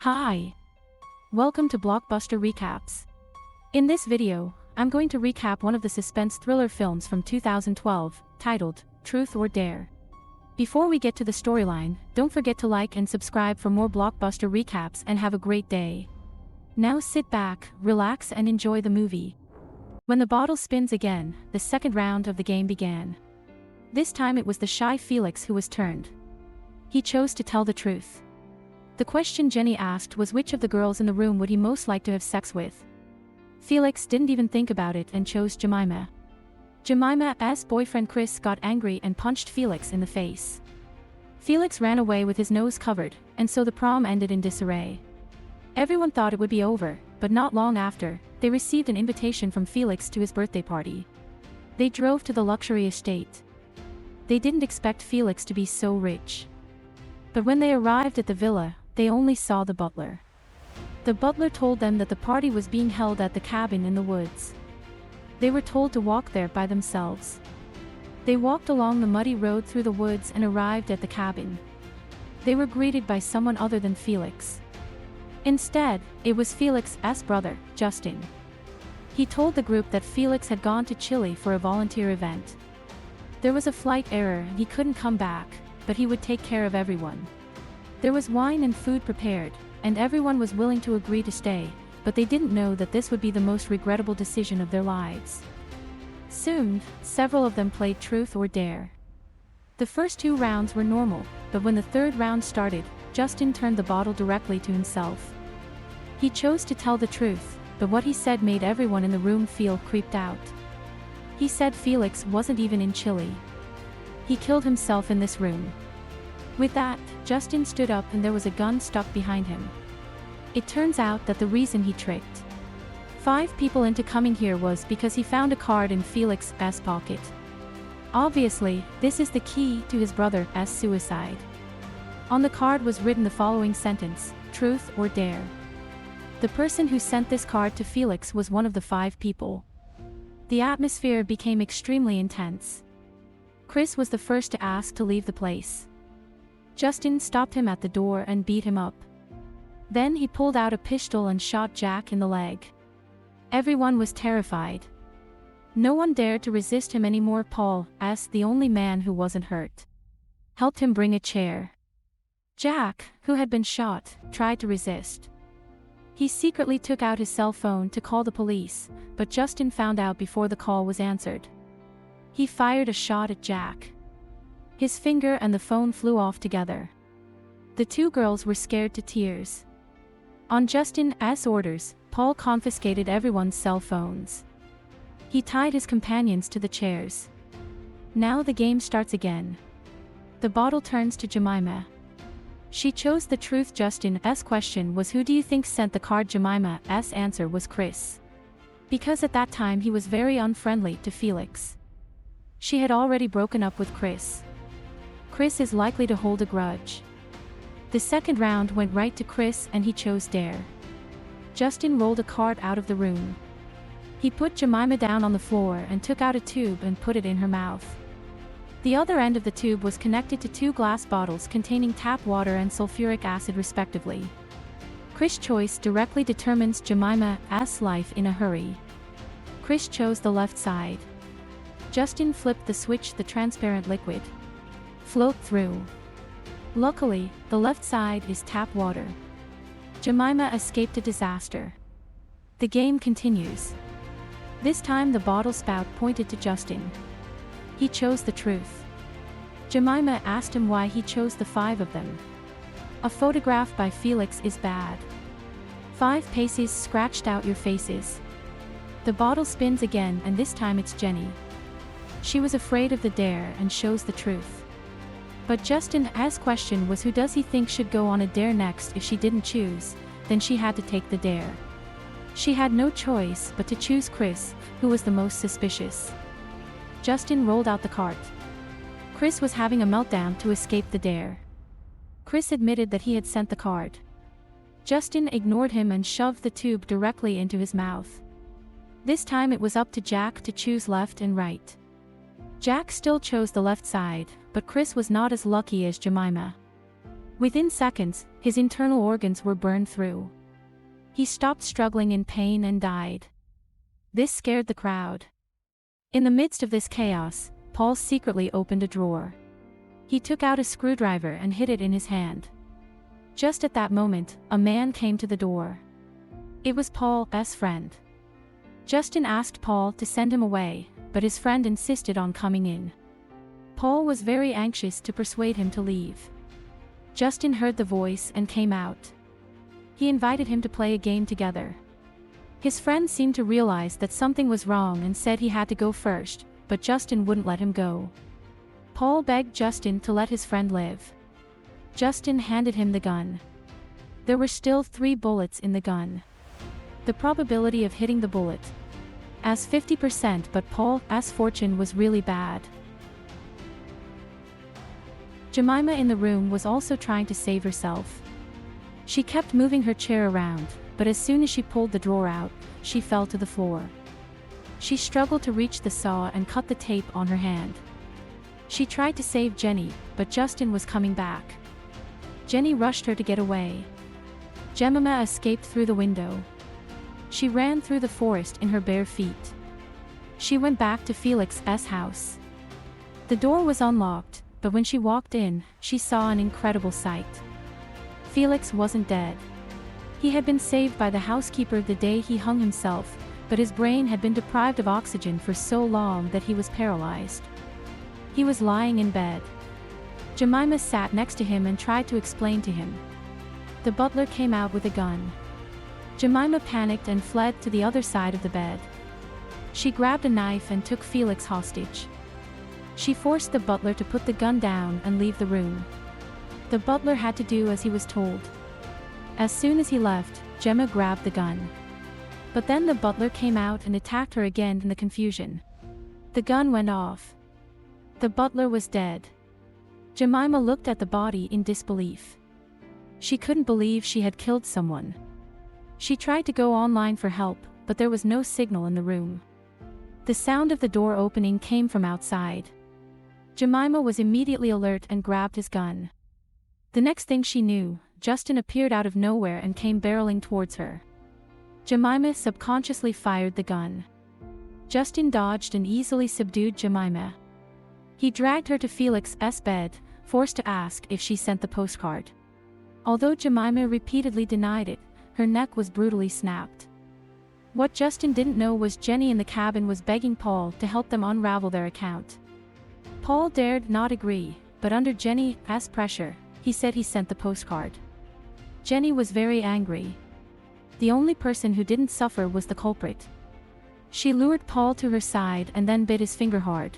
Hi! Welcome to Blockbuster Recaps. In this video, I'm going to recap one of the suspense thriller films from 2012, titled Truth or Dare. Before we get to the storyline, don't forget to like and subscribe for more Blockbuster recaps and have a great day. Now sit back, relax and enjoy the movie. When the bottle spins again, the second round of the game began. This time it was the shy Felix who was turned. He chose to tell the truth. The question Jenny asked was which of the girls in the room would he most like to have sex with. Felix didn't even think about it and chose Jemima. Jemima's boyfriend Chris got angry and punched Felix in the face. Felix ran away with his nose covered, and so the prom ended in disarray. Everyone thought it would be over, but not long after, they received an invitation from Felix to his birthday party. They drove to the luxury estate. They didn't expect Felix to be so rich. But when they arrived at the villa, they only saw the butler. The butler told them that the party was being held at the cabin in the woods. They were told to walk there by themselves. They walked along the muddy road through the woods and arrived at the cabin. They were greeted by someone other than Felix. Instead, it was Felix's brother, Justin. He told the group that Felix had gone to Chile for a volunteer event. There was a flight error and he couldn't come back, but he would take care of everyone. There was wine and food prepared, and everyone was willing to agree to stay, but they didn't know that this would be the most regrettable decision of their lives. Soon, several of them played Truth or Dare. The first two rounds were normal, but when the third round started, Justin turned the bottle directly to himself. He chose to tell the truth, but what he said made everyone in the room feel creeped out. He said Felix wasn't even in Chile. He killed himself in this room. With that, Justin stood up and there was a gun stuck behind him. It turns out that the reason he tricked 5 people into coming here was because he found a card in Felix's pocket. Obviously, this is the key to his brother's suicide. On the card was written the following sentence: Truth or Dare. The person who sent this card to Felix was one of the 5 people. The atmosphere became extremely intense. Chris was the first to ask to leave the place. Justin stopped him at the door and beat him up. Then he pulled out a pistol and shot Jack in the leg. Everyone was terrified. No one dared to resist him anymore. Paul, as the only man who wasn't hurt, helped him bring a chair. Jack, who had been shot, tried to resist. He secretly took out his cell phone to call the police, but Justin found out before the call was answered. He fired a shot at Jack. His finger and the phone flew off together. The 2 girls were scared to tears. On Justin's orders, Paul confiscated everyone's cell phones. He tied his companions to the chairs. Now the game starts again. The bottle turns to Jemima. She chose the truth. Justin's question was, who do you think sent the card? Jemima's answer was Chris. Because at that time he was very unfriendly to Felix. She had already broken up with Chris. Chris is likely to hold a grudge. The second round went right to Chris and he chose Dare. Justin rolled a card out of the room. He put Jemima down on the floor and took out a tube and put it in her mouth. The other end of the tube was connected to 2 glass bottles containing tap water and sulfuric acid respectively. Chris' choice directly determines Jemima's life in a hurry. Chris chose the left side. Justin flipped the switch. The transparent liquid flowed through. Luckily, the left side is tap water. Jemima escaped a disaster. The game continues. This time the bottle spout pointed to Justin. He chose the truth. Jemima asked him why he chose the 5 of them. A photograph by Felix is bad. 5 paces scratched out your faces. The bottle spins again and this time it's Jenny. She was afraid of the dare and chose the truth. But Justin's question was, who does he think should go on a dare next? If she didn't choose, then she had to take the dare. She had no choice but to choose Chris, who was the most suspicious. Justin rolled out the cart. Chris was having a meltdown to escape the dare. Chris admitted that he had sent the card. Justin ignored him and shoved the tube directly into his mouth. This time it was up to Jack to choose left and right. Jack still chose the left side, but Chris was not as lucky as Jemima. Within seconds, his internal organs were burned through. He stopped struggling in pain and died. This scared the crowd. In the midst of this chaos, Paul secretly opened a drawer. He took out a screwdriver and hid it in his hand. Just at that moment, a man came to the door. It was Paul's friend. Justin asked Paul to send him away, but his friend insisted on coming in. Paul was very anxious to persuade him to leave. Justin heard the voice and came out. He invited him to play a game together. His friend seemed to realize that something was wrong and said he had to go first, but Justin wouldn't let him go. Paul begged Justin to let his friend live. Justin handed him the gun. There were still 3 bullets in the gun. The probability of hitting the bullet as 50%, but Paul's fortune was really bad. Jemima in the room was also trying to save herself. She kept moving her chair around, but as soon as she pulled the drawer out, she fell to the floor. She struggled to reach the saw and cut the tape on her hand. She tried to save Jenny, but Justin was coming back. Jenny rushed her to get away. Jemima escaped through the window. She ran through the forest in her bare feet. She went back to Felix's house. The door was unlocked, but when she walked in, she saw an incredible sight. Felix wasn't dead. He had been saved by the housekeeper the day he hung himself, but his brain had been deprived of oxygen for so long that he was paralyzed. He was lying in bed. Jemima sat next to him and tried to explain to him. The butler came out with a gun. Jemima panicked and fled to the other side of the bed. She grabbed a knife and took Felix hostage. She forced the butler to put the gun down and leave the room. The butler had to do as he was told. As soon as he left, Gemma grabbed the gun. But then the butler came out and attacked her again in the confusion. The gun went off. The butler was dead. Jemima looked at the body in disbelief. She couldn't believe she had killed someone. She tried to go online for help, but there was no signal in the room. The sound of the door opening came from outside. Jemima was immediately alert and grabbed his gun. The next thing she knew, Justin appeared out of nowhere and came barreling towards her. Jemima subconsciously fired the gun. Justin dodged and easily subdued Jemima. He dragged her to Felix's bed, forced to ask if she sent the postcard. Although Jemima repeatedly denied it, her neck was brutally snapped. What Justin didn't know was Jenny in the cabin was begging Paul to help them unravel their account. Paul dared not agree, but under Jenny's pressure, he said he sent the postcard. Jenny was very angry. The only person who didn't suffer was the culprit. She lured Paul to her side and then bit his finger hard.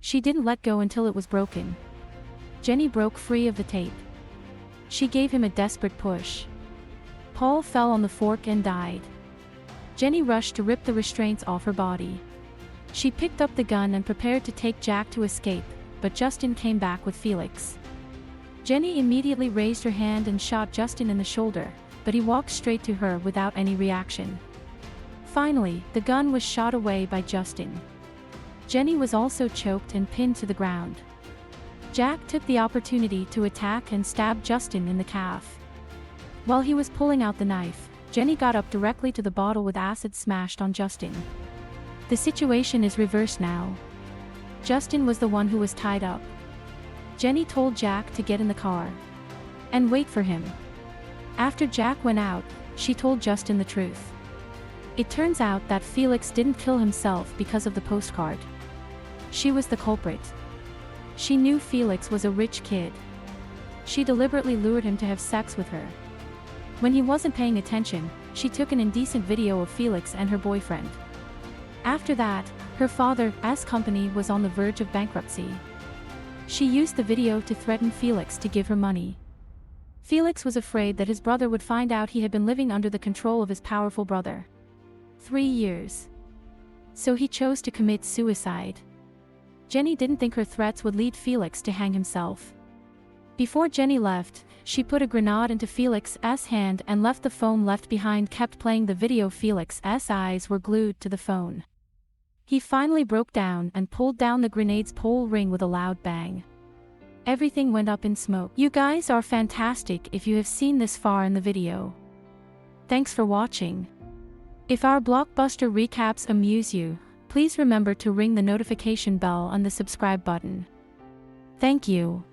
She didn't let go until it was broken. Jenny broke free of the tape. She gave him a desperate push. Paul fell on the fork and died. Jenny rushed to rip the restraints off her body. She picked up the gun and prepared to take Jack to escape, but Justin came back with Felix. Jenny immediately raised her hand and shot Justin in the shoulder, but he walked straight to her without any reaction. Finally, the gun was shot away by Justin. Jenny was also choked and pinned to the ground. Jack took the opportunity to attack and stab Justin in the calf. While he was pulling out the knife, Jenny got up directly to the bottle with acid smashed on Justin. The situation is reversed now. Justin was the one who was tied up. Jenny told Jack to get in the car and wait for him. After Jack went out, she told Justin the truth. It turns out that Felix didn't kill himself because of the postcard. She was the culprit. She knew Felix was a rich kid. She deliberately lured him to have sex with her. When he wasn't paying attention, she took an indecent video of Felix and her boyfriend. After that, her father's company was on the verge of bankruptcy. She used the video to threaten Felix to give her money. Felix was afraid that his brother would find out he had been living under the control of his powerful brother. 3 years. So he chose to commit suicide. Jenny didn't think her threats would lead Felix to hang himself. Before Jenny left, she put a grenade into Felix's hand and left the phone left behind kept playing the video. Felix's eyes were glued to the phone. He finally broke down and pulled down the grenade's pole ring with a loud bang. everything went up in smoke. You guys are fantastic if you have seen this far in the video. Thanks for watching. If our blockbuster recaps amuse you, please remember to ring the notification bell on the subscribe button. Thank you.